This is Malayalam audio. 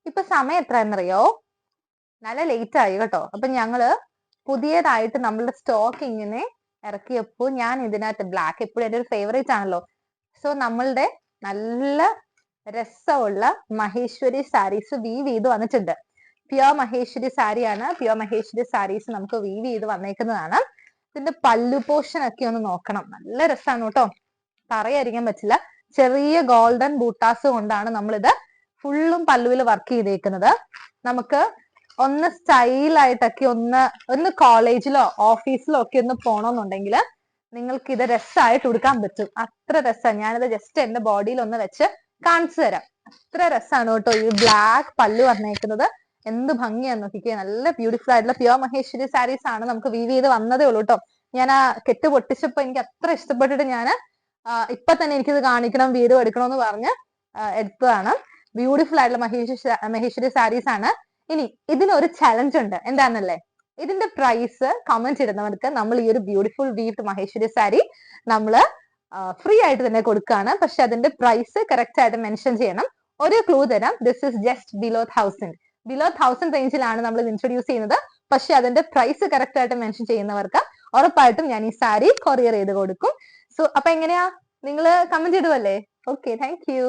ഇപ്പൊ സമയം എത്രയെന്നറിയോ? നല്ല ലേറ്റ് ആയി കേട്ടോ. അപ്പൊ ഞങ്ങള് പുതിയതായിട്ട് നമ്മളുടെ സ്റ്റോക്ക് ഇങ്ങനെ ഇറക്കിയപ്പോ ഞാൻ ഇതിനകത്ത് ബ്ലാക്ക് എപ്പോഴും എൻ്റെ ഒരു ഫേവറേറ്റ് ആണല്ലോ. സോ നമ്മളുടെ നല്ല രസമുള്ള മഹേശ്വരി സാരീസ് വീവ് ചെയ്ത് വന്നിട്ടുണ്ട്. പ്യുവർ മഹേശ്വരി സാരിയാണ്. പ്യുവർ മഹേശ്വരി സാരീസ് നമുക്ക് വീവ് ചെയ്ത് വന്നേക്കുന്നതാണ്. ഇതിന്റെ പല്ലു പോർഷൻ ഒക്കെ ഒന്ന് നോക്കണം. നല്ല രസമാണ് കേട്ടോ, പറയാതിരിക്കാൻ പറ്റില്ല. ചെറിയ ഗോൾഡൻ ബൂട്ടാസ് കൊണ്ടാണ് നമ്മളിത് ഫുള്ളും പല്ലുവിൽ വർക്ക് ചെയ്തേക്കുന്നത്. നമുക്ക് ഒന്ന് സ്റ്റൈലായിട്ടൊക്കെ ഒന്ന് കോളേജിലോ ഓഫീസിലോ ഒക്കെ ഒന്ന് പോകണമെന്നുണ്ടെങ്കിൽ നിങ്ങൾക്ക് ഇത് രസമായിട്ട് ഉടുക്കാൻ പറ്റും. അത്ര രസമാണ്. ഞാനിത് ജസ്റ്റ് എന്റെ ബോഡിയിൽ ഒന്ന് വെച്ച് കാണിച്ചു തരാം. അത്ര രസമാണ് കേട്ടോ ഈ ബ്ലാക്ക് പല്ലു വന്നേക്കുന്നത്. എന്ത് ഭംഗിയാന്ന് നോക്കിക്കേ. നല്ല ബ്യൂട്ടിഫുൾ ആയിട്ടുള്ള പ്യുവർ മഹേശ്വരി സാരീസ് ആണ് നമുക്ക് വീവ് ചെയ്ത് വന്നതേ ഉള്ളൂ കേട്ടോ. ഞാൻ ആ കെട്ട് പൊട്ടിച്ചപ്പോ എനിക്ക് അത്ര ഇഷ്ടപ്പെട്ടിട്ട് ഞാൻ ഇപ്പൊ തന്നെ എനിക്കിത് കാണിക്കണം, വീഡിയോ എടുക്കണമെന്ന് പറഞ്ഞ് എടുത്തതാണ്. ബ്യൂട്ടിഫുൾ ആയിട്ടുള്ള മഹേശ്വരി സാരീസ് ആണ്. ഇനി ഇതിനൊരു ചലഞ്ച് ഉണ്ട്. എന്താണെന്നല്ലേ? ഇതിന്റെ പ്രൈസ് കമന്റ് ഇടുന്നവർക്ക് നമ്മൾ ഈ ഒരു ബ്യൂട്ടിഫുൾ വീവ്ഡ് മഹേശ്വരി സാരി നമ്മള് ഫ്രീ ആയിട്ട് തന്നെ കൊടുക്കുകയാണ്. പക്ഷെ അതിന്റെ പ്രൈസ് കറക്റ്റ് ആയിട്ട് മെൻഷൻ ചെയ്യണം. ഒരു ക്ലൂ തരാം, this is just below 1000. Below 1000 റേഞ്ചിലാണ് നമ്മൾ ഇത് ഇൻട്രൊഡ്യൂസ് ചെയ്യുന്നത്. പക്ഷെ അതിന്റെ പ്രൈസ് കറക്റ്റ് ആയിട്ട് മെൻഷൻ ചെയ്യുന്നവർക്ക് ഉറപ്പായിട്ടും ഞാൻ ഈ സാരി കൊറിയർ ചെയ്ത് കൊടുക്കും. സോ അപ്പൊ എങ്ങനെയാ, നിങ്ങൾ കമന്റ് ഇടുവല്ലേ? Okay, thank U.